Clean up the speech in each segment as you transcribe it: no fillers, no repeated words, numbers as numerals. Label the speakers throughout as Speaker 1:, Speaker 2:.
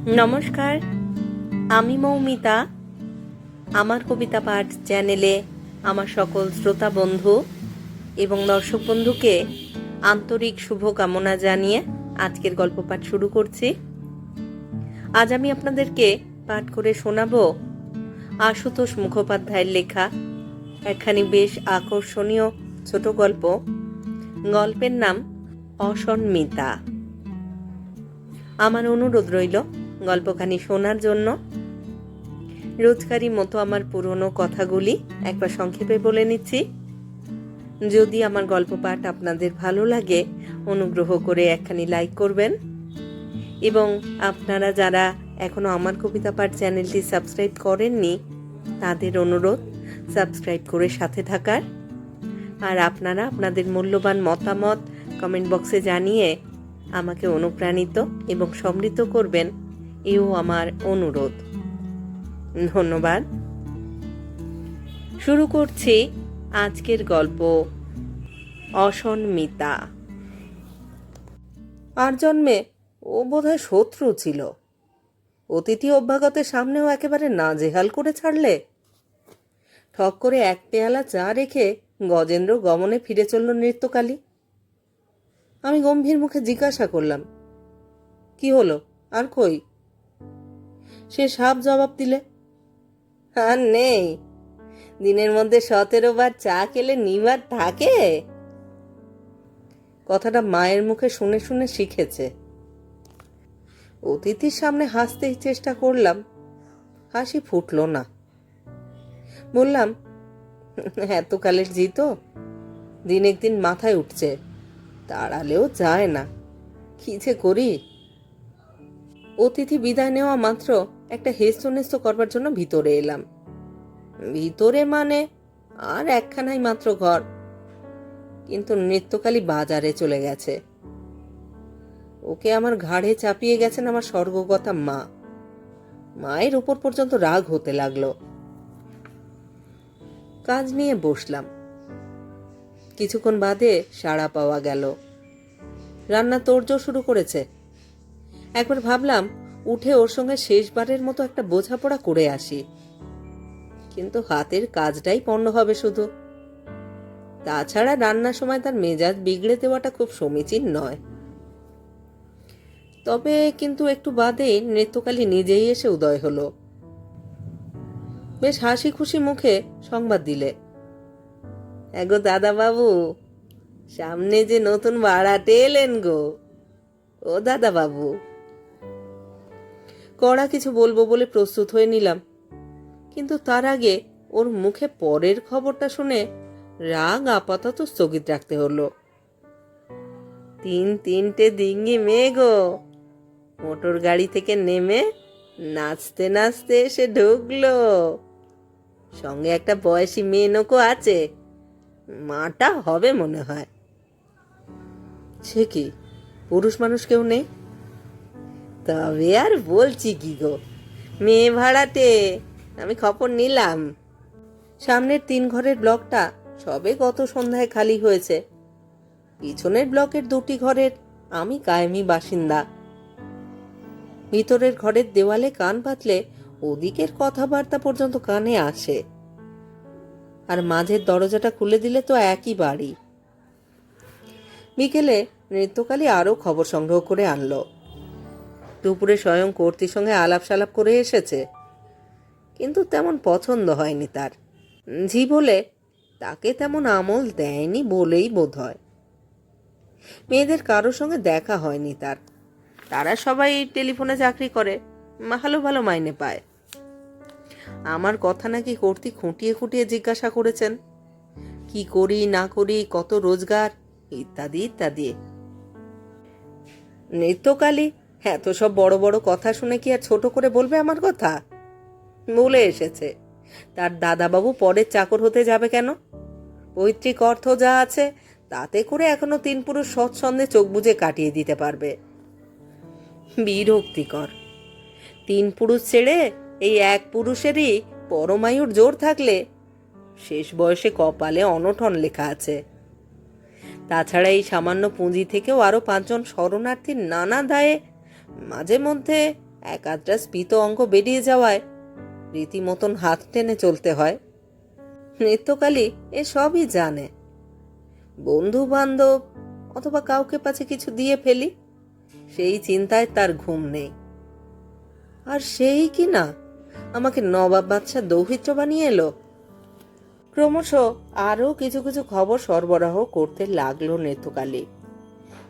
Speaker 1: নমস্কার, আমি মৌমিতা। আমার কবিতা পাঠ চ্যানেলে আমার সকল শ্রোতা বন্ধু এবং দর্শক বন্ধুকে আন্তরিক শুভকামনা জানিয়ে আজকের গল্প পাঠ শুরু করছি। আজ আমি আপনাদেরকে পাঠ করে শোনাব আশুতোষ মুখোপাধ্যায়ের লেখা একখানি বেশ আকর্ষণীয় ছোট গল্প। গল্পের নাম অসন্মিতা। আমার অনুরোধ রইল গল্পখানি শোনার জন্য। রোজকারই মতো আমার পুরনো কথাগুলি একবার সংক্ষেপে বলে নিচ্ছি। যদি আমার গল্প পাঠ আপনাদের ভালো লাগে, অনুগ্রহ করে একখানি লাইক করবেন এবং আপনারা যারা এখনো আমার কবিতা পাঠ চ্যানেলটি সাবস্ক্রাইব করেননি তাদের অনুরোধ সাবস্ক্রাইব করে সাথে থাকার। আর আপনারা আপনাদের মূল্যবান মতামত কমেন্ট বক্সে জানিয়ে আমাকে অনুপ্রাণিত এবং সমৃদ্ধ করবেন, এও আমার অনুরোধ। ধন্যবাদ। শুরু করছি আজকের গল্প অসন্মিতা। আর জন্মে ও বোধহয় শত্রু ছিল। অতিথি অভ্যাগতের সামনেও একেবারে নাজেহাল করে ছাড়লে। ঠক করে এক পেয়ালা চা রেখে গজেন্দ্র গমনে ফিরে চলল নৃত্যকালী। আমি গম্ভীর মুখে জিজ্ঞাসা করলাম, কি হলো, আর কই? সে সাপ জবাব দিলে, আর নেই, দিনের মধ্যে 17 বার চা খেলে নিবার থাকে। কথাটা মায়ের মুখে শুনে শুনে শিখেছে। অতিথির সামনে হাসতেই চেষ্টা করলাম, হাসি ফুটল না। বললাম, এতকালের জি তো, দিন একদিন মাথায় উঠছে, তাড়ালেও যায় না, কি যে করি। অতিথি বিদায় নেওয়া মাত্র একটা হেস্তনেস্ত করবার জন্য ভিতরে এলাম। ভিতরে মানে আর একখানাই মাত্র ঘর, কিন্তু নৃত্যকালী বাজারে চলে গেছে। ওকে আমার ঘাড়ে চাপিয়ে গেছেন আমার স্বর্গগতা মা। মায়ের উপর পর্যন্ত রাগ হতে লাগলো। কাজ নিয়ে বসলাম। কিছুক্ষণ বাদে সাড়া পাওয়া গেল। রান্না তোড়জোড় শুরু করেছে। একবার ভাবলাম উঠে ওর সঙ্গে শেষবারের মতো একটা বোঝাপড়া করে আসি, কিন্তু হাতের কাজটাই পণ্ড হবে শুধু। তাছাড়া রান্নার সময় তার মেজাজ বিগড়ে দেওয়াটা খুব সমীচীন নয়। তবে কিন্তু একটু বাদে নৃত্যকালী নিজেই এসে উদয় হলো। বেশ হাসি খুশি মুখে সংবাদ দিলে, এগো দাদা বাবু, সামনে যে নতুন ভাড়াটে এলেন গো। ও দাদা বাবু। কড়া কিছু বলবো বলে প্রস্তুত হয়ে নিলাম, কিন্তু তার আগে ওর মুখে পরের খবরটা শুনে রাগ আপাতত স্থগিত রাখতে হলো। 3-3টে ডিঙ্গি মেয়ে গো, মোটর গাড়ি থেকে নেমে নাচতে নাচতে এসে ঢুকলো। সঙ্গে একটা বয়সী মেয়ে নৌকো আছে, মাটা হবে মনে হয়। সে কি, পুরুষ মানুষ কেউ নেই? তবে আর বলছি কি গো, মেয়ে ভাড়াটে, আমি খবর নিলাম। সামনের 3 ঘরের ব্লকটা সবে গত সন্ধ্যায় খালি হয়েছে। পিছনের ব্লকের 2টি ঘরের আমি কায়েমি বাসিন্দা। ভিতরের ঘরের দেওয়ালে কান পাতলে ওদিকের কথাবার্তা পর্যন্ত কানে আসে, আর মাঝের দরজাটা খুলে দিলে তো একই বাড়ি। বিকেলে নৃত্যকালী আরো খবর সংগ্রহ করে আনলো। দুপুরে স্বয়ং কর্ত্রীর সঙ্গে আলাপ সালাপ করে এসেছে, কিন্তু তেমন পছন্দ হয়নি তার। ঝি বলে তাকে তেমন আমল দেয়নি বলেই বোধ হয়। মেয়েদের কারোর সঙ্গে দেখা হয়নি তার। তারা সবাই টেলিফোনে চাকরি করে, ভালো ভালো মাইনে পায়। আমার কথা নাকি কর্ত্রী খুঁটিয়ে খুঁটিয়ে জিজ্ঞাসা করেছেন, কি করি না করি, কত রোজগার, ইত্যাদি ইত্যাদি। নৃত্যকালী এত সব বড় বড় কথা শুনে কি আর ছোট করে বলবে আমার কথা? বলে এসেছে তার দাদাবাবু পরের চাকর হতে যাবে কেন, পৈতৃক অর্থ যা আছে তাতে করে এখনো 3 পুরুষ সৎসন্ধে চোখ বুজে কাটিয়ে দিতে পারবে। বিরক্তিকর। 3 পুরুষ ছেড়ে এই এক পুরুষেরই পরমায়ুর জোর থাকলে শেষ বয়সে কপালে অনটন লেখা আছে। তাছাড়া এই সামান্য পুঁজি থেকেও আরো 5 জন শরণার্থীর নানা দায়ে মাঝে মধ্যে এক আধটা স্ফীত অঙ্ক বেরিয়ে যাওয়ায় রীতিমতন হাত টেনে চলতে হয়। নৃত্যকালী এ সবই জানে। বন্ধু বান্ধব অথবা কাউকে পাছে কিছু দিয়ে ফেলি, সেই চিন্তায় তার ঘুম নেই। আর সেই কি না আমাকে নবাব বাদশাহ দৌহিত্র বানিয়ে এলো। ক্রমশ আরও কিছু কিছু খবর সরবরাহ করতে লাগলো নৃত্যকালী,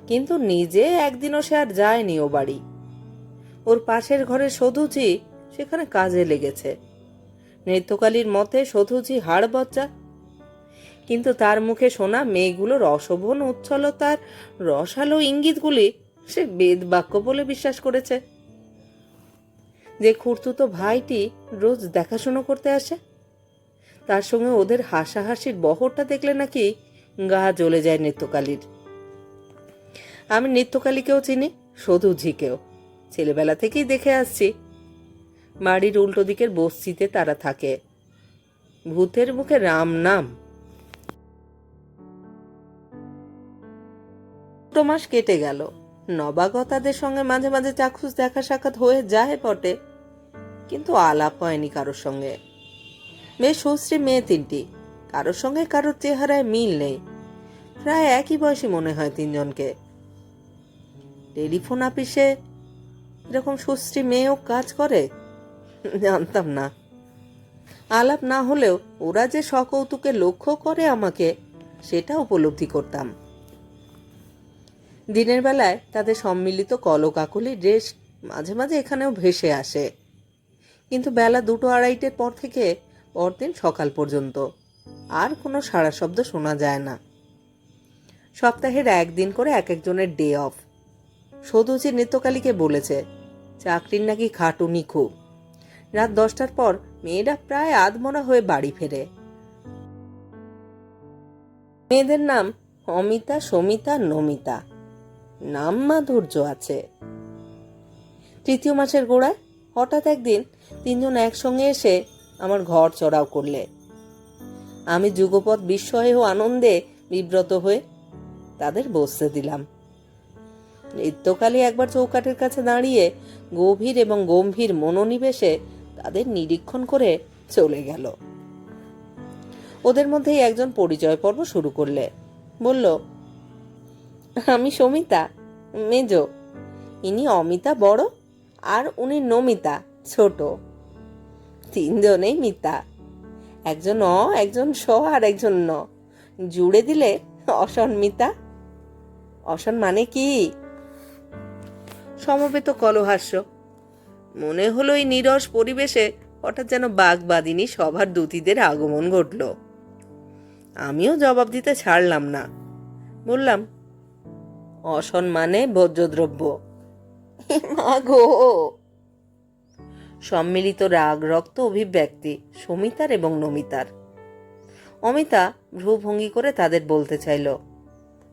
Speaker 1: কিন্তু নিজে একদিনও সে আর যায়নি ও বাড়ি। ওর পাশের ঘরে সধুজি সেখানে কাজে লেগেছে। নৃত্যকালীর মতে সধুজি হাড় বজ্জা, কিন্তু তার মুখে শোনা মেয়েগুলোর অশোভন উচ্ছলতার রসালো ইঙ্গিতগুলি সে বেদ বাক্য বলে বিশ্বাস করেছে। যে খুড়তুতো ভাইটি রোজ দেখাশুনো করতে আসে, তার সঙ্গে ওদের হাসাহাসির বহরটা দেখলে নাকি গা জ্বলে যায় নৃত্যকালীর। আমি নৃত্যকালীকেও চিনি, সধুজিকেও ছেলেবেলা থেকেই দেখে আসছি। বাড়ির উল্টো দিকের বস্তিতে তারা থাকে। ভূতের মুখে রাম নাম। 2 মাস কেটে গেল। নবাগতাদের সঙ্গে মাঝে মাঝে চাক্ষুষ দেখা সাক্ষাৎ হয়ে যায় বটে, কিন্তু আলাপ হয়নি কারোর সঙ্গে। বেশ সুশ্রী মেয়ে 3টি, কারোর সঙ্গে কারোর চেহারায় মিল নেই। প্রায় একই বয়সী মনে হয় 3জনকে। টেলিফোন অফিসে এরকম সুশ্রী মেয়েও কাজ করে জানতাম না। আলাপ না হলেও ওরা যে সকৌতুকে লক্ষ্য করে আমাকে, সেটা উপলব্ধি করতাম। দিনের বেলায় তাদের সম্মিলিত কলকাকলি ড্রেস মাঝে মাঝে এখানেও ভেসে আসে, কিন্তু বেলা 2-2:30 পর থেকে পরদিন সকাল পর্যন্ত আর কোনো সাড়া শব্দ শোনা যায় না। সপ্তাহের একদিন করে এক একজনের ডে অফ। সধুজি নৃত্যকালীকে বলেছে চাকরির নাকি খাটুনি খুব। রাত 10টার পর মেয়েরা প্রায় আধমরা হয়ে বাড়ি ফেরে। মেয়েদের নাম অমিতা, সমিতা, নমিতা। নাম মাধুর্য আছে। 3য় মাসের গোড়ায় হঠাৎ একদিন 3জন একসঙ্গে এসে আমার ঘর চড়াও করলে। আমি যুগপৎ বিস্ময়ে ও আনন্দে বিব্রত হয়ে তাদের বসতে দিলাম। নৃত্যকালী একবার চৌকাঠের কাছে দাঁড়িয়ে গভীর এবং গম্ভীর মনোনিবেশে তাদের নিরীক্ষণ করে চলে গেল। ওদের মধ্যেই একজন পরিচয় পর্ব শুরু করলে। বলল, আমি সমিতা, মেজ। ইনি অমিতা বড়, আর উনি নমিতা ছোট। 3জনেই মিতা। একজন অ, একজন স, আর একজন ন। জুড়ে দিলে অসন্মিতা। অসন মানে কি? সমবেত কলহাস্য। মনে হলো এই নীরস পরিবেশে হঠাৎ যেন বাগবাদিনী সভার দূতীদের আগমন ঘটল। আমিও জবাব দিতে ছাড়লাম না। বললাম, অসন মানে ভোজ্যদ্রব্য। গো! সম্মিলিত রাগ রক্ত অভিব্যক্তি সমিতার এবং নমিতার। অমিতা ভ্রুভঙ্গি করে তাদের বলতে চাইল,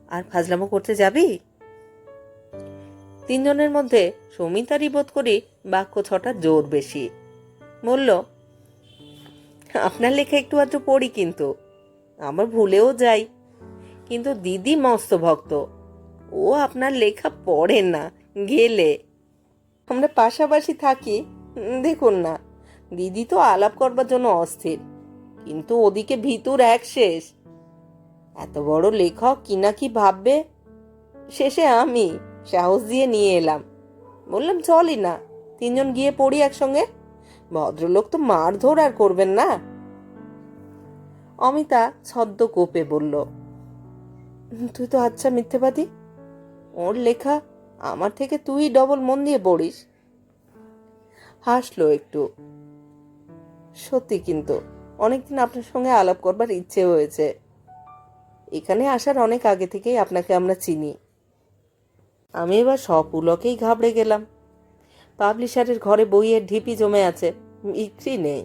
Speaker 1: আর ফাজলামো করতে যাবি? 3জনের মধ্যে সমিতারই বোধ করি বাক্য ছটার জোর বেশি। বলল, আপনার লেখা একটু আধটু পড়ি, কিন্তু আমার ভুলেও যাই। কিন্তু দিদি মস্ত ভক্ত, ও আপনার লেখা পড়ে না। গেলে আমরা পাশাপাশি থাকি, দেখুন না, দিদি তো আলাপ করবার জন্য অস্থির, কিন্তু ওদিকে ভিতর এক শেষ। এত বড় লেখক কিনা কি ভাববে। শেষে আমি সাহস দিয়ে নিয়ে এলাম। বললাম, চলি না, 3জন গিয়ে পড়ি একসঙ্গে। ভদ্রলোক তো মারধর আর করবেন না। অমিতা ছদ্ম কোপে বলল, তুই তো আচ্ছা মিথ্যেবাদী। ওর লেখা আমার থেকে তুই ডবল মন দিয়ে পড়িস। হাসলো একটু। সত্যি, কিন্তু অনেকদিন আপনার সঙ্গে আলাপ করবার ইচ্ছে হয়েছে। এখানে আসার অনেক আগে থেকেই আপনাকে আমরা চিনি। আমি এবার সপুলকেই ঘাবড়ে গেলাম। পাবলিশারের ঘরে বইয়ের ঢিপি জমে আছে, বিক্রি নেই।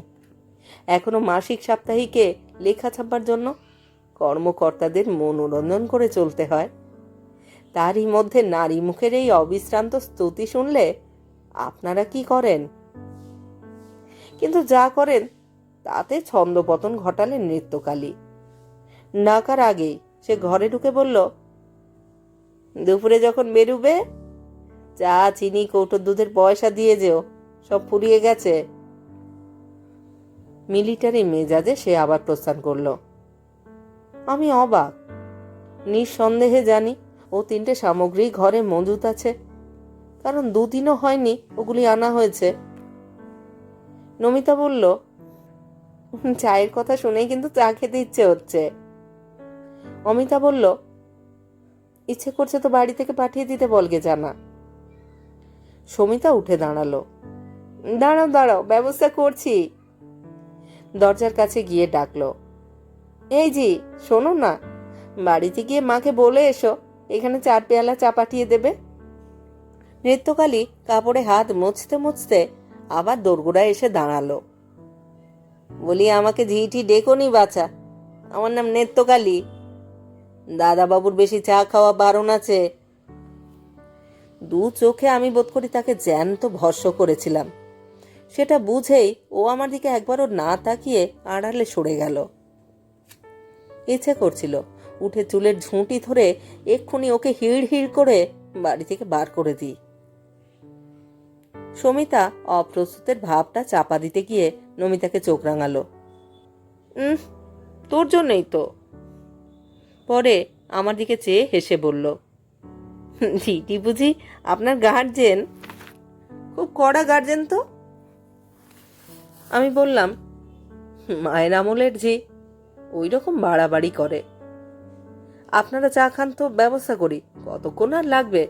Speaker 1: এখনো মাসিক সাপ্তাহিকে লেখা ছাপবার জন্য কর্মকর্তাদের মনোরঞ্জন করে চলতে হয়। তারই মধ্যে নারী মুখের এই অবিশ্রান্ত স্তুতি শুনলে আপনারা কি করেন? কিন্তু যা করেন তাতে ছন্দপতন ঘটালেন নৃত্যকালী। ডাকার আগেই সে ঘরে ঢুকে বলল, দুপুরে যখন বেরুবে চা চিনি কৌটোর দুধের পয়সা দিয়ে যেও, সব ফুরিয়ে গেছে। মিলিটারি মেজাজে সে আবার প্রস্থান করলো। আমি অবাক। নিঃসন্দেহে জানি ও 3টে সামগ্রী ঘরে মজুত আছে, কারণ 2 দিনও হয়নি ওগুলি আনা হয়েছে। নমিতা বলল, চায়ের কথা শুনেই কিন্তু চা খেতে ইচ্ছে হচ্ছে। অমিতা বলল, ইচ্ছে করছে তো বাড়ি থেকে পাঠিয়ে দিতে বলগে জানা। সমিতা উঠে দাঁড়ালো। দাঁড়াও দাঁড়াও, ব্যবস্থা করছি। দরজার কাছে গিয়ে ডাকলো, এই জি শোনো না, বাড়িতে গিয়ে মাকে বলে এসো এখানে 4 পেয়ালা চা পাঠিয়ে দেবে। নৃত্যকালী কাপড়ে হাত মুছতে মুছতে আবার দোরগোড়ায় এসে দাঁড়ালো। বলি, আমাকে ঝিঠি ডেকোনি বাছা, আমার নাম নৃত্যকালী। দাদাবাবুর বেশি চা খাওয়া বারণ আছে। 2 চোখে আমি বোধ করি তাকে জ্যান্ত ভস্ম করেছিলাম। সেটা বুঝেই ও আমার দিকে একবারও না তাকিয়ে আড়ালে সরে গেল। ইচ্ছে করছিল উঠে চুলের ঝুঁটি ধরে এক্ষুনি ওকে হিড় হিড় করে বাড়ি থেকে বার করে দিই। সমিতা অপ্রস্তুতের ভাবটা চাপা দিতে গিয়ে নমিতাকে চোখ রাঙালো। তোর জন্যই তো। পরে আমার দিকে চেয়ে হেসে বলল, ঝিটি বুঝি আপনার গার্জেন? খুব কড়া গার্জেন তো। আমি বললাম, মায়ের আমলের ঝি, ওই রকম বাড়াবাড়ি করে। আপনারা চা খান তো ব্যবস্থা করি, কতক্ষণ আর লাগবে,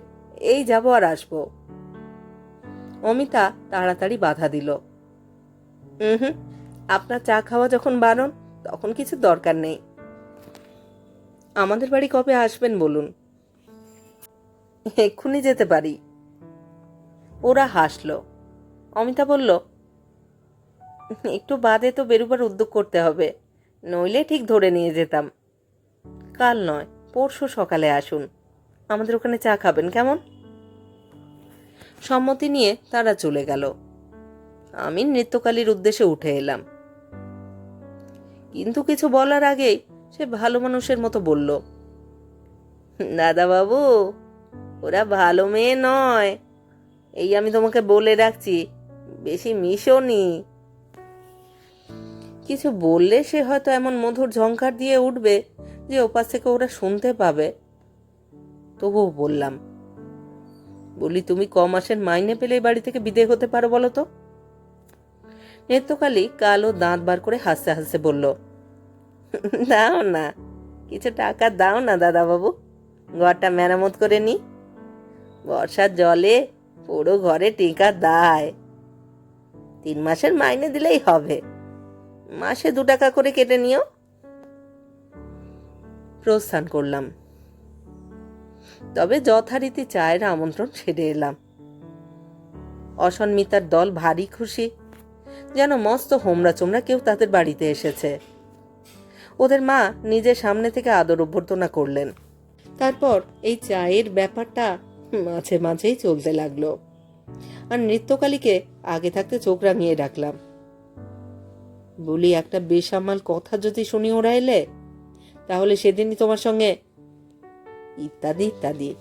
Speaker 1: এই যাবো আর আসবো। অমিতা তাড়াতাড়ি বাধা দিল, আপনার চা খাওয়া যখন বারণ তখন কিছু দরকার নেই। আমাদের বাড়ি কবে আসবেন বলুন? এক্ষুনি যেতে পারি। ওরা হাসলো। অমিতা বলল, একটু বাদে তো বেরোবার উদ্যোগ করতে হবে, নইলে ঠিক ধরে নিয়ে যেতাম। কাল নয়, পরশু সকালে আসুন, আমাদের ওখানে চা খাবেন কেমন? সম্মতি নিয়ে তারা চলে গেল। আমি নৃত্যকালীর উদ্দেশ্যে উঠে এলাম, কিন্তু কিছু বলার আগেই সে ভালো মানুষের মতো বলল, দাদাবাবু, ওরা ভালো মেয়ে নয়, এই আমি তোমাকে বলে রাখছি, বেশি মিশোনি। কিছু বললে সে হয়তো এমন মধুর ঝংকার দিয়ে উঠবে যে ওপাশ থেকে ওরা শুনতে পাবে। তবুও বললাম, বলি, তুমি ক মাসের মাইনে পেলে বাড়ি থেকে বিদেয় হতে পারো বলো তো? নৃত্যকালী কালো দাঁত বার করে হাসতে হাসতে বলল, দাও না, কিছু টাকা দাও না দাদাবাবু, ঘরটা মেরামত করে নি। বর্ষার জলে পুরো ঘরে টিকা দায়। 3 মাসের মাইনে দিলেই হবে, মাসে 2 টাকা করে কেটে নিও। প্রস্থান করলাম। তবে যথারীতি চায়ের আমন্ত্রণ সেরে এলাম। অসন্মিতার দল ভারী খুশি, যেন মস্ত হোমরা চোমরা কেউ তাদের বাড়িতে এসেছে। ওদের মা নিজের সামনে থেকে আদর অভ্যর্থনা করলেন। তারপর এই চায়ের ব্যাপারটা মাঝে মাঝেই চলতে লাগলো। আর নৃত্যকালীকে আগে থাকতে চোখ রাঙিয়ে রাখলাম। বলি, একটা বেসামাল কথা যদি শুনি ওরা এলে, তাহলে সেদিনই তোমার সঙ্গে ইত্যাদি ইত্যাদি।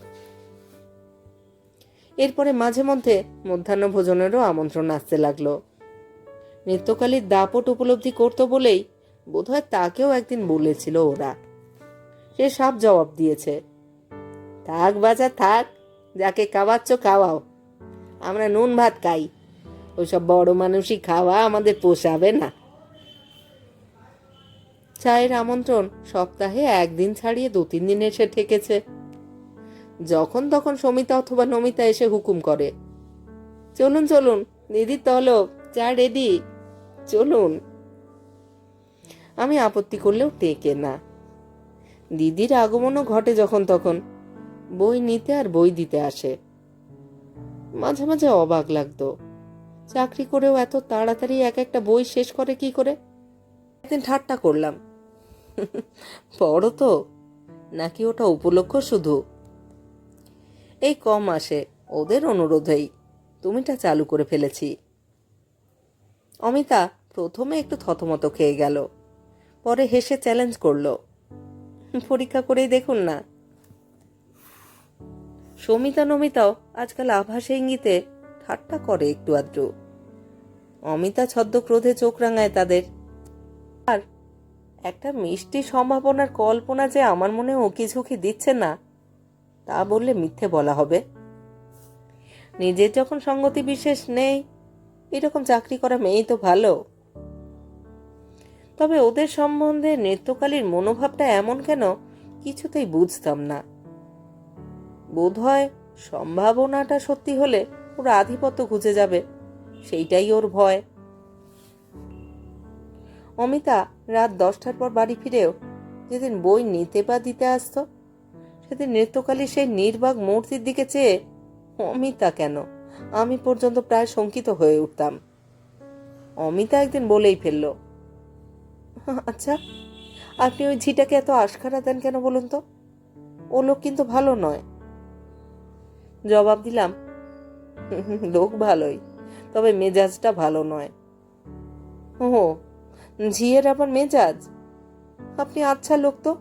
Speaker 1: এরপরে মাঝে মধ্যে মধ্যাহ্ন ভোজনেরও আমন্ত্রণ আসতে লাগলো। নৃত্যকালীর দাপট উপলব্ধি করতো বলেই বোধহয় তাকেও একদিন বলেছিল ওরা। সে সব জবাব দিয়েছে, থাক বাজা থাক, যাকে খাওয়াচ্ছ খাওয়াও, আমরা নুন ভাত খাই, ওইসব বড় মানুষই খাওয়া আমাদের পোষাবে না। চায়ের আমন্ত্রণ সপ্তাহে 1 দিন ছাড়িয়ে 2-3 দিন এসে ঠেকেছে। যখন তখন সমিতা অথবা নমিতা এসে হুকুম করে, চলুন চলুন দিদির তলব, চা রেডি, চলুন। আমি আপত্তি করলেও টেকে না। দিদির আগমনও ঘটে যখন তখন, বই নিতে আর বই দিতে আসে। মাঝে মাঝে অবাক লাগতো, চাকরি করেও এত তাড়াতাড়ি এক একটা বই শেষ করে কি করে। একদিন ঠাট্টা করলাম, পড়ো তো, নাকি ওটা উপলক্ষ শুধু? এই কম আসে, ওদের অনুরোধেই তুমিটা চালু করে ফেলেছি। অমিতা প্রথমে একটু থতমত খেয়ে গেল, পরে হেসে চ্যালেঞ্জ করলো, পরীক্ষা করেই দেখুন না। সমিতা নমিতাও আজকাল আভাসে ইঙ্গিতে ঠাট্টা করে একটু আধটু। অমিতা ছদ্ম ক্রোধে চোখ রাঙায় তাদের। আর একটা মিষ্টি সম্ভাবনার কল্পনা যে আমার মনে উকি ঝুঁকি দিচ্ছে না, তা বললে মিথ্যে বলা হবে। নিজের যখন সঙ্গতি বিশেষ নেই, এরকম চাকরি করা মেয়েই তো ভালো। তবে ওদের সম্বন্ধে নৃত্যকালীর মনোভাবটা এমন কেন কিছুতেই বুঝতাম না। বোধহয় সম্ভাবনাটা সত্যি হলে ওর আধিপত্য ঘুচে যাবে, সেইটাই ওর ভয়। অমিতা রাত 10টার পর বাড়ি ফিরেও যেদিন বই নিতে বা দিতে আসতো, সেদিন নৃত্যকালী সেই নির্বাক মূর্তির দিকে চেয়ে অমিতা কেন আমি পর্যন্ত প্রায় শঙ্কিত হয়ে উঠতাম। অমিতা একদিন বলেই ফেলল, আচ্ছা, আপনি ওই ঝিটাকে এত আশকারা দেন কেন বলুন তো? ও লোক কিন্তু ভালো নয়। জবাব দিলাম, লোক ভালোই, তবে মেজাজটা ভালো নয়। ও, ঝিয়ের আবার মেজাজ? আপনি আচ্ছা লোক তো।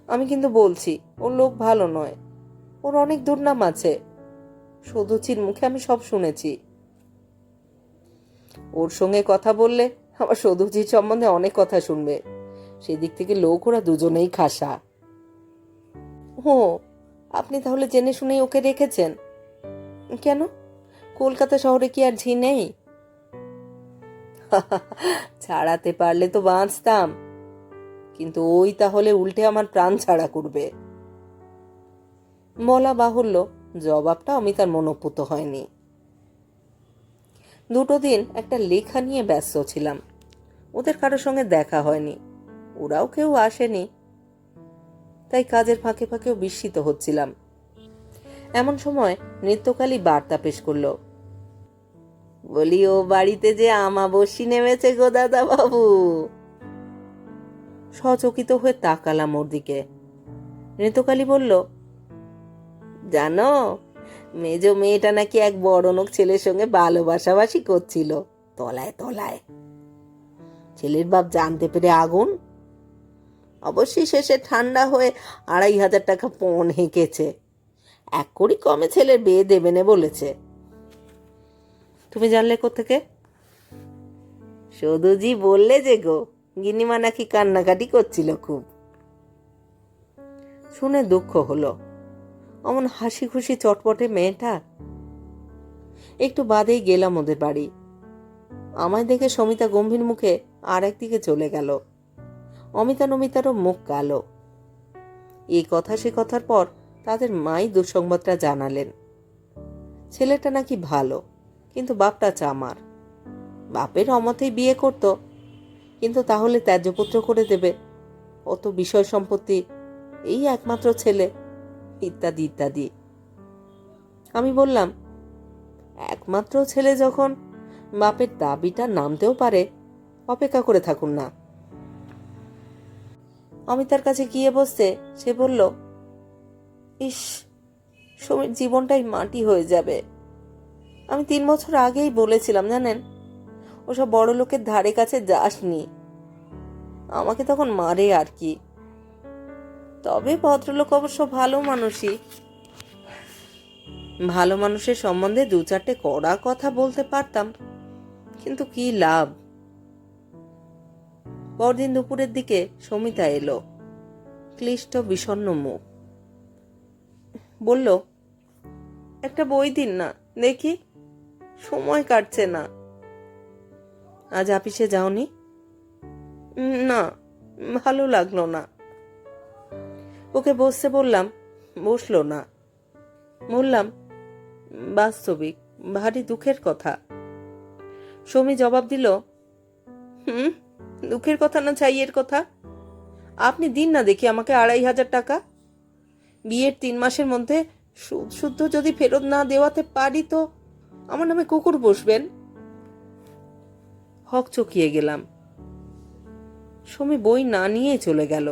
Speaker 1: আমি কিন্তু বলছি ওর লোক ভালো নয়, ওর অনেক দুর্নাম আছে। সদুচির মুখে আমি সব শুনেছি। ওর সঙ্গে কথা বললে আবার সদুচির সম্বন্ধে অনেক কথা শুনবে। সেদিক থেকে লোক ওরা দুজনেই খাসা। ও, আপনি তাহলে জেনে শুনেই ওকে রেখেছেন? কেন, কলকাতা শহরে কি আর ঝি নেই? ছাড়াতে পারলে তো বাঁচতাম, কিন্তু ওই তাহলে উল্টে আমার প্রাণ ছাড়া করবে। বলা বাহুল্য, জবাবটা অমিতার মনোপুত হয়নি। 2 দিন একটা লেখা নিয়ে ব্যস্ত ছিলাম। ওদের কারোর সঙ্গে দেখা হয়নি, ওরাও কেউ আসেনি, তাই কাজের ফাঁকে ফাঁকেও বিস্মিত হচ্ছিলাম। এমন সময় নৃত্যকালী বার্তা পেশ করলো, বলি ও বাড়িতে যে আমাবস্যী নেমেছে গো দাদা বাবু। সচকিত হয়ে তাকালাম ওর দিকে। নৃত্যকালী বলল, জানো, মেজ মেয়েটা নাকি এক বড়লোক ছেলের সঙ্গে ভালোবাসাবাসি করছিল তলায় তলায়। ছেলের বাপ জানতে পেরে আগুন। অবশ্যই শেষে ঠান্ডা হয়ে 2,500 টাকা পণ হেঁকেছে। 1 কোটি কমে ছেলের বিয়ে দেবে না বলেছে। তুমি জানলে কোত্থেকে? সদুজি বললে যে গো, গিন্নিমা নাকি কান্নাকাটি করছিল খুব। শুনে দুঃখ হলো, অমন হাসি খুশি চটপটে মেয়েটা। একটু বাদেই গেলাম ওদের বাড়ি। আমায় দেখে সমিতা গম্ভীর মুখে আর একদিকে চলে গেল। অমিতা নমিতারও মুখ কালো। এই কথা সে কথার পর তাদের মাই দুঃসংবাদটা জানালেন। ছেলেটা নাকি ভালো, কিন্তু বাপটা চামার। বাপের অমতেই বিয়ে করত, কিন্তু তাহলে ত্যায্যপুত্র করে দেবে, অত বিষয় সম্পত্তি, এই একমাত্র ছেলে, ইত্যাদি ইত্যাদি। আমি বললাম, একমাত্র ছেলে যখন, বাপের দাবিটা নামতেও পারে, অপেক্ষা করে থাকুন না। অমিতার কাছে গিয়ে বসতে সে বলল, ইস, সমীর জীবনটাই মাটি হয়ে যাবে। আমি 3 বছর আগেই বলেছিলাম জানেন, ওসব বড় লোকের ধারে কাছে যাসনি। আমাকে তখন মারে আর কি। তবে ভদ্রলোক অবশ্য ভালো মানুষই। ভালো মানুষের সম্বন্ধে 2-4টে কড়া কথা বলতে পারতাম, কিন্তু কি লাভ। পরদিন দুপুরের দিকে সমিতা এলো, ক্লিষ্ট বিষণ্ণ মুখ। বলল, একটা বই দিন না দেখি, সময় কাটছে না। আজ অফিসে যাওনি? না, ভালো লাগলো না। ওকে বসতে বললাম, বসলো না। বললাম, বাস্তবিক ভারী দুঃখের কথা। সমী জবাব দিল, দুঃখের কথা না চাইয়ের কথা? আপনি দিন না দেখি আমাকে 2,500 টাকা। বিয়ের 3 মাসের মধ্যে সুদ শুদ্ধ যদি ফেরত না দেওয়াতে পারি তো আমার নামে কুকুর বসবেন। হক চকিয়ে গেলাম। সমী বই না নিয়ে চলে গেল।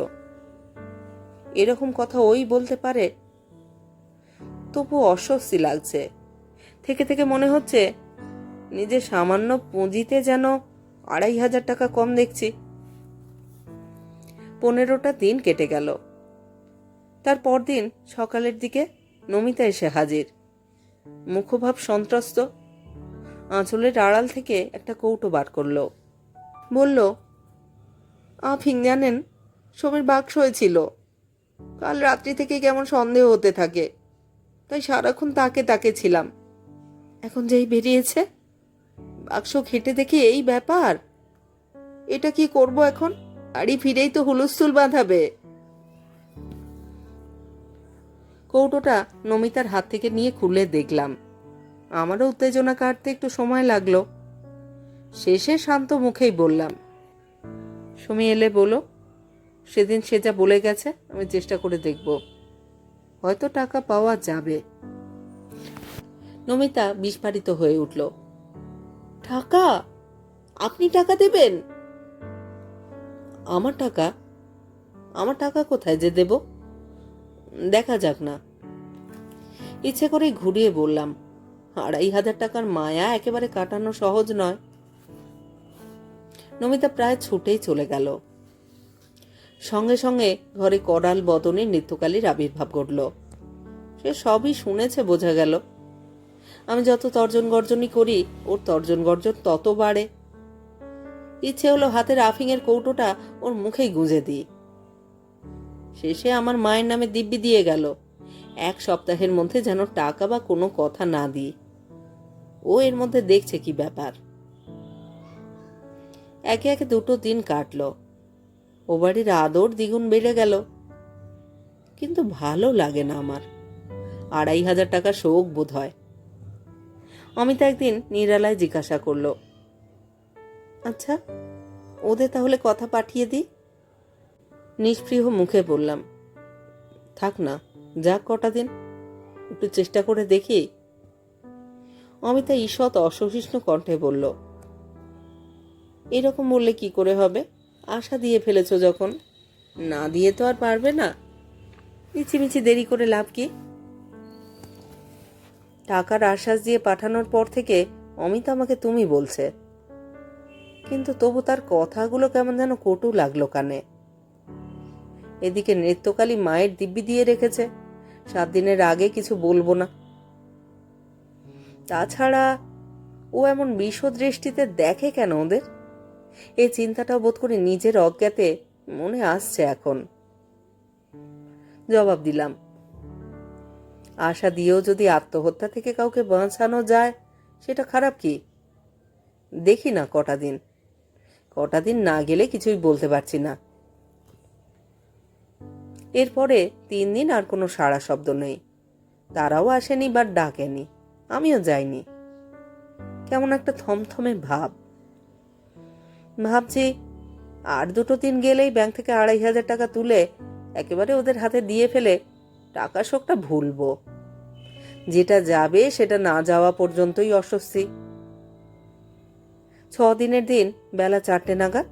Speaker 1: এরকম কথা ওই বলতে পারে? তবু অস্বস্তি লাগছে। থেকে থেকে মনে হচ্ছে নিজের সামান্য পুঁজিতে যেন 2,500 টাকা কম দেখছি। 15টা দিন কেটে গেল। তার পরদিন সকালের দিকে নমিতা এসে হাজির, মুখভাব সন্ত্রস্ত। আঁচলের আড়াল থেকে একটা কৌটো বার করলো, বলল, আফিং জানেন, সমীর বাক্স হয়েছিল। কাল রাত্রি থেকে কেমন সন্দেহ হতে থাকে, তাই সারাক্ষণ তাকে তাকে ছিলাম। এখন যেই বেরিয়েছে, বাক্স ঘেটে দেখে এই ব্যাপার। এটা কি করব এখন? বাড়ি ফিরেই তো হুলস্থুল বাঁধাবে। কৌটোটা নমিতার হাত থেকে নিয়ে খুলে দেখলাম। আমারও উত্তেজনা কাটতে একটু সময় লাগলো। শেষে শান্ত মুখেই বললাম, সুমি এলে বলো, সেদিন সে যা বলে গেছে আমি চেষ্টা করে দেখব, হয়তো টাকা পাওয়া যাবে। নমিতা বিস্ফারিত হয়ে উঠল। টাকা? আপনি টাকা দেবেন? আমার টাকা? আমার টাকা কোথায় যে দেব? দেখা যাক না। ইচ্ছে করেই ঘুরিয়ে বললাম, 2,500 টাকার মায়া একেবারে কাটানো সহজ নয়। নমিতা প্রায় ছুটেই চলে গেল। সঙ্গে সঙ্গে ঘরে করাল বদনে নৃত্যকালীর আবির্ভাব ঘটল। সে সবই শুনেছে, বোঝা গেল। আমি যত তর্জন গর্জনই করি, ওর তর্জন গর্জন তত বাড়ে। ইচ্ছে হলো হাতের আফিংয়ের কৌটোটা ওর মুখেই গুঁজে দিই। শেষে আমার মায়ের নামে দিব্যি দিয়ে গেল, 1 সপ্তাহের মধ্যে যেন টাকা বা কোনো কথা না দিই। ও এর মধ্যে দেখছে কি ব্যাপার। একে একে 2 দিন কাটলো। ও বাড়ির আদর দ্বিগুণ বেড়ে গেল। কিন্তু ভালো লাগে না আমার। 2,500 টাকা শোক বোধ হয়। অমিতা একদিন নিরালায় জিজ্ঞাসা করলো, আচ্ছা, ওদের তাহলে কথা পাঠিয়ে দিই? নিষ্পৃহ মুখে বললাম, থাক না, যাক কটা দিন, একটু চেষ্টা করে দেখি। অমিতা ঈষৎ অসহিষ্ণু কণ্ঠে বলল, এরকম বললে কি করে হবে? আশা দিয়ে ফেলেছ যখন, না দিয়ে তো আর পারবে না। মিছিমিছি দেরি করে লাভ কি? টাকার আশ্বাস দিয়ে পাঠানোর পর থেকে অমিতা আমাকে তুমি বলছে, কিন্তু তবু তার কথাগুলো কেমন যেন কটু লাগলো কানে। এদিকে নৃত্যকালী মায়ের দিব্যি দিয়ে রেখেছে 7 দিনের আগে কিছু বলবো না। তাছাড়া ও এমন বিষদৃষ্টিতে দেখে কেন ওদের? এই চিন্তাটাও বোধ করে নিজের অজ্ঞাতে মনে আসছে এখন। জবাব দিলাম, আশা দিয়েও যদি আত্মহত্যা থেকে কাউকে বাঁচানো যায়, সেটা খারাপ কি? দেখি না কটা দিন না গেলে কিছুই বলতে পারছি না। এরপরে 3 দিন আর কোনো সাড়া শব্দ নেই। তারাও আসেনি বা ডাকেনি, আমিও যাইনি। কেমন একটা থমথমে ভাব। ভাবছি আর 2 দিন গেলেই ব্যাংক থেকে 2,500 টাকা তুলে একেবারে ওদের হাতে দিয়ে ফেলে টাকা শোকটা ভুলবো। যেটা যাবে সেটা না যাওয়া পর্যন্তই অস্বস্তি। 6 দিনের দিন বেলা 4টে নাগাদ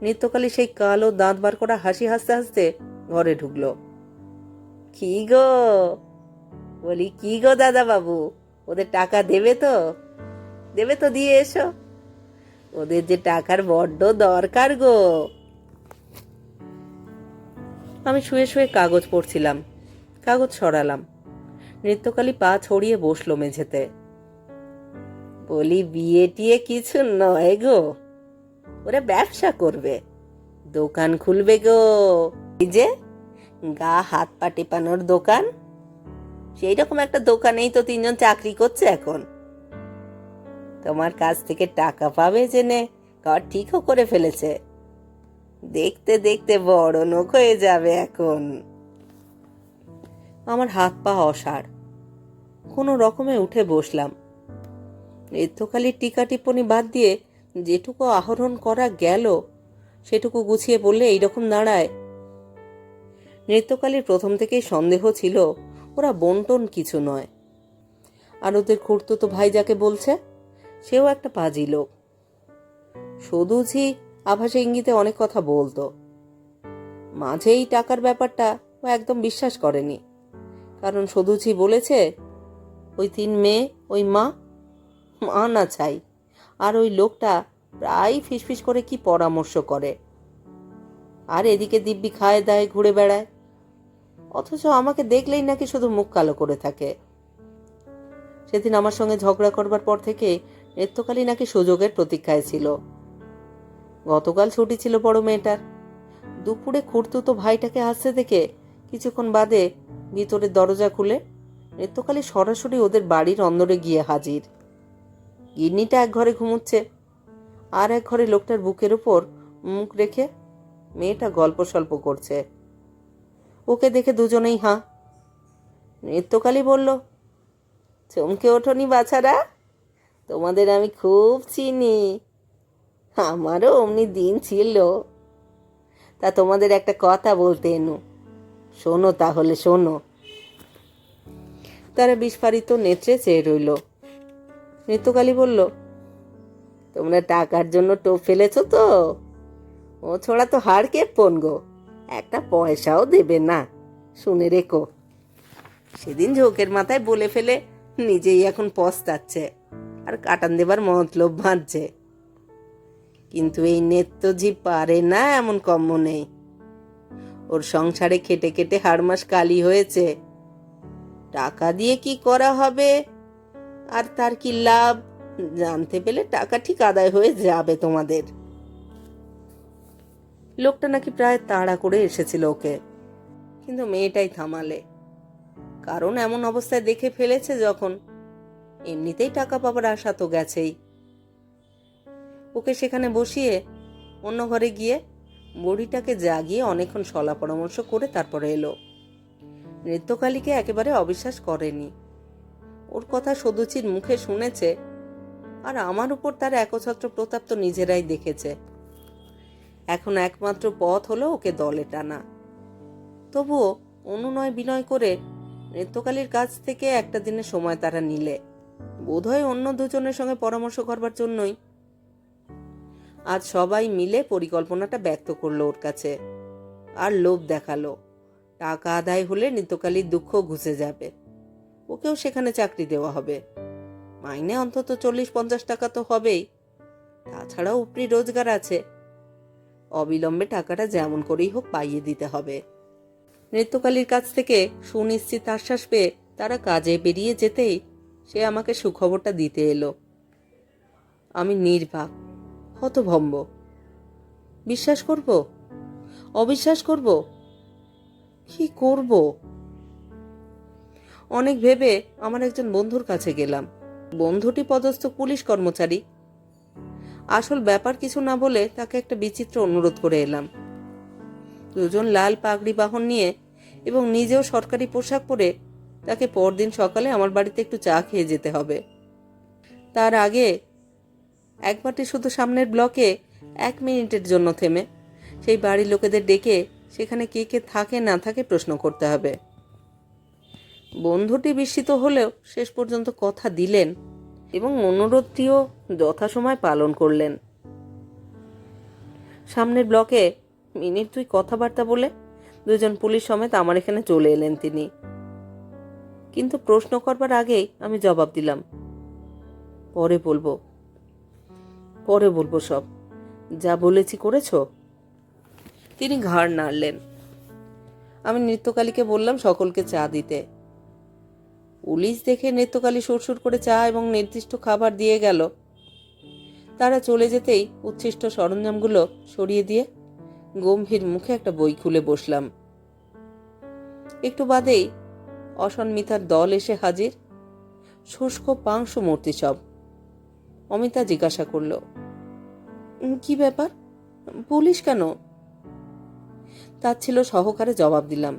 Speaker 1: নৃত্যকালী সেই কালো দাঁত বার করা হাসি হাসতে হাসতে ঘরে ঢুকলো। কি গো, বলি, কি গো দাদা বাবু, ওদের টাকা দেবে তো? দিয়ে এসো, ওদের যে টাকার বড্ড দরকার গো। আমি শুয়ে শুয়ে কাগজ পড়ছিলাম, কাগজ সরালাম। নৃত্যকালী পা ছড়িয়ে বসলো মেঝেতে। বলি, বিয়ে টিয়ে কিছু নয় গো, ওরা ব্যবসা করবে, দোকান খুলবে গো। এই যে গা হাত পা টেপানোর দোকান, সেই রকম একটা দোকানেই তো 3 জন চাকরি করছে এখন। তোমার কাছ থেকে টাকা পাবে জেনে ঘর ঠিকও করে ফেলেছে। দেখতে দেখতে বড় লোক হয়ে যাবে এখন। আমার হাত পা অসাড়, কোনো রকমে উঠে বসলাম। নৃত্যকালীর টিকা টিপ্পনি বাদ দিয়ে যেটুকু আহরণ করা গেল সেটুকু গুছিয়ে বললে এইরকম দাঁড়ায়। নৃত্যকালীর প্রথম থেকেই সন্দেহ ছিল ওরা বন্টন কিছু নয়। আর ওদের খুড়তুতো ভাই যাকে বলছে, সেও একটা পাজি লোক। সদুঝি আভাসে ইঙ্গিতে অনেক কথা বলতো। মাঝে এই টাকার ব্যাপারটা ও একদম বিশ্বাস করেনি, কারণ সদুঝি বলেছে, ওই 3 মেয়ে, ওই মা না চাই, আর ওই লোকটা প্রায় ফিসফিস করে কি পরামর্শ করে, আর এদিকে দিব্যি খায় দায় ঘুরে বেড়ায়। অথচ আমাকে দেখলেই নাকি শুধু মুখ কালো করে থাকে। সেদিন আমার সঙ্গে ঝগড়া করবার পর থেকে নৃত্যকালী নাকি সুযোগের প্রতীক্ষায় ছিল। গতকাল ছুটি ছিল বড় মেয়েটার। দুপুরে খুড়তুতো ভাইটাকে আসতে দেখে কিছুক্ষণ বাদে ভিতরের দরজা খুলে নৃত্যকালী সরাসরি ওদের বাড়ির অন্দরে গিয়ে হাজির। গিন্নিটা এক ঘরে ঘুমুচ্ছে, আর এক ঘরে লোকটার বুকের উপর মুখ রেখে মেয়েটা গল্প সল্প করছে। ওকে দেখে দুজনেই হাঁ। নৃত্যকালী বলল, চমকে ওঠোনি বাছারা, তোমাদের আমি খুব চিনি। আমারও অমনি দিন ছিল। তা তোমাদের একটা কথা বলতে এনু, শোনো তাহলে শোনো। তারা বিস্ফারিত নেত্রে চেয়ে রইল। নৃত্যকালী বলল, তোমরা টাকার জন্য টোপ ফেলেছ তো? ও ছোড়া তো হাড় কেপ্পন গো, একটা পয়সাও দেবে না, শুনে রেখো। সেদিন ঝোঁকের মাথায় বলে ফেলে নিজেই এখন পস্তাচ্ছে আর কাটান দেবার মতলব ভাঁজছে। কিন্তু এই নেত্যজি পারে না এমন কম্ম নেই। ওর সংসারে খেটে খেটে হাড়মাস কালি হয়েছে। টাকা দিয়ে কি করা হবে আর তার কি লাভ জানতে পেলে টাকা ঠিক আদায় হয়ে যাবে তোমাদের। লোকটা নাকি প্রায় তাড়া করে এসেছিল ওকে, কিন্তু মেয়েটাই থামালে। কারণ এমন অবস্থায় দেখে ফেলেছে যখন, এমনিতেই টাকা পাবার আশা তো গেছেই। ওকে সেখানে বসিয়ে অন্য ঘরে গিয়ে বুড়িটাকে জাগিয়ে অনেকক্ষণ সলা পরামর্শ করে তারপরে এলো। নৃত্যকালীকে একেবারে অবিশ্বাস করেনি। ওর কথা সদুচির মুখে শুনেছে, আর আমার উপর তার একছত্র প্রতাপ তো নিজেরাই দেখেছে। এখন একমাত্র পথ হলো ওকে দলে টানা। তবুও অনুনয় বিনয় করে নৃত্যকালীর কাছ থেকে একটা দিনের সময় তারা নিলে, বোধহয় অন্য দুজনের সঙ্গে পরামর্শ করবার জন্যই। আজ সবাই মিলে পরিকল্পনাটা ব্যক্ত করলো ওর কাছে, আর লোভ দেখালো টাকা আদায় হলে নৃত্যকালীর দুঃখ ঘুচে যাবে, ওকেও সেখানে চাকরি দেওয়া হবে। মাইনে অন্তত 40-50 টাকা তো হবেই, তাছাড়াও উপরি রোজগার আছে। অবিলম্বে টাকাটা যেমন করেই হোক পাইয়ে দিতে হবে। নৃত্যকালীর কাছ থেকে সুনিশ্চিত আশ্বাস পেয়ে তারা কাজে বেরিয়ে যেতেই সে আমাকে সুখবরটা দিতে এলো। আমি নির্বাক, হতভম্ব। বিশ্বাস করব? অবিশ্বাস করব? কি করব? অনেক ভেবে আমার একজন বন্ধুর কাছে গেলাম। বন্ধুটি পদস্থ পুলিশ কর্মচারী। আসল ব্যাপার কিছু না বলে তাকে একটা বিচিত্র অনুরোধ করে এলাম। দুজন লাল পাগড়ি বাহন নিয়ে এবং নিজেও সরকারি পোশাক পরে তাকে পরদিন সকালে আমার বাড়িতে একটু চা খেয়ে যেতে হবে। তার আগে একবারটি শুধু সামনের ব্লকে 1 মিনিটের জন্য থেমে সেই বাড়ির লোকেদের ডেকে সেখানে কে কে থাকে না থাকে প্রশ্ন করতে হবে। বন্ধুটি বিস্মিত হলেও শেষ পর্যন্ত কথা দিলেন এবং অনুরোধটিও যথাসময় পালন করলেন। সামনের ব্লকে মিনিট 2 কথাবার্তা বলে দুজন পুলিশ সমেত আমার এখানে চলে এলেন তিনি। কিন্তু প্রশ্ন করবার আগেই আমি জবাব দিলাম, পরে বলবো সব, যা বলেছি করেছো? তিনি ঘাড় নাড়লেন। আমি নৃত্যকালীকে বললাম সকলকে চা দিতে। পুলিশ দেখে নৃত্যকালী সুরসুর করে চা এবং নির্দিষ্ট খাবার দিয়ে গেল। তারা চলে যেতেই উচ্ছিষ্ট সরঞ্জামগুলো সরিয়ে দিয়ে গম্ভীর মুখে একটা বই খুলে বসলাম। একটু বাদেই অসন্মিতার দল এসে হাজির, শুষ্ক পাংশু মূর্তি সব। অমিতা জিজ্ঞাসা করল, কি ব্যাপার, পুলিশ কেন? তার ছিল সহকারে জবাব দিলাম,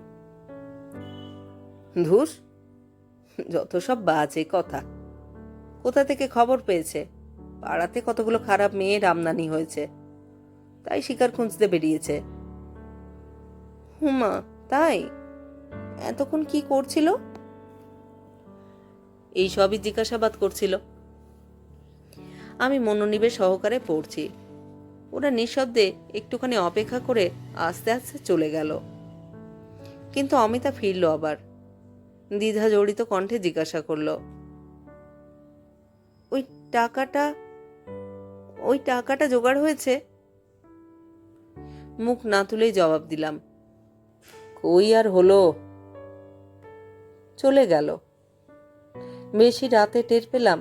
Speaker 1: ধুস, যত সব বাজে কথা। কোথা থেকে খবর পেয়েছে পাড়াতে কতগুলো খারাপ মেয়ের আমদানি হয়েছে, তাই শিকার খুঁজতে বেরিয়েছে। হুমা, তাই? এতক্ষণ কি করছিল? এই সবই জিজ্ঞাসাবাদ করছিল। আমি মনোনিবেশ সহকারে পড়ছি। ওরা নিঃশব্দে একটুখানি অপেক্ষা করে আস্তে আস্তে চলে গেল। কিন্তু অমিতা ফিরল আবার, দ্বিধা জড়িত কণ্ঠে জিজ্ঞাসা করল, ওই টাকাটা জোগাড় হয়েছে? মুখ না তুলেই জবাব দিলাম, কই আর হলো, চলে গেল। বেশি রাতে টের পেলাম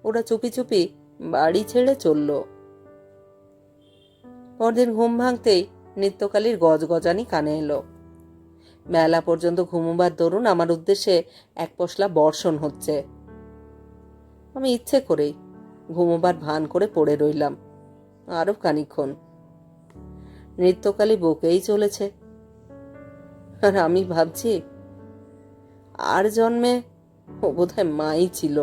Speaker 1: ওরা চুপি চুপি বাড়ি ছেড়ে চলল। পরদিন ঘুম ভাঙতেই নিত্যকালীর গজগজানি কানে এলো। বেলা পর্যন্ত ঘুমোবার দরুন আমার উদ্দেশ্যে এক পশলা বর্ষণ হচ্ছে। আমি ইচ্ছে করেই ঘুমোবার ভান করে পড়ে রইলাম আরো খানিকক্ষণ। নৃত্যকালী বকেই চলেছে, আর আমি ভাবছি আর জন্মে ও বোধহয় মাই ছিল।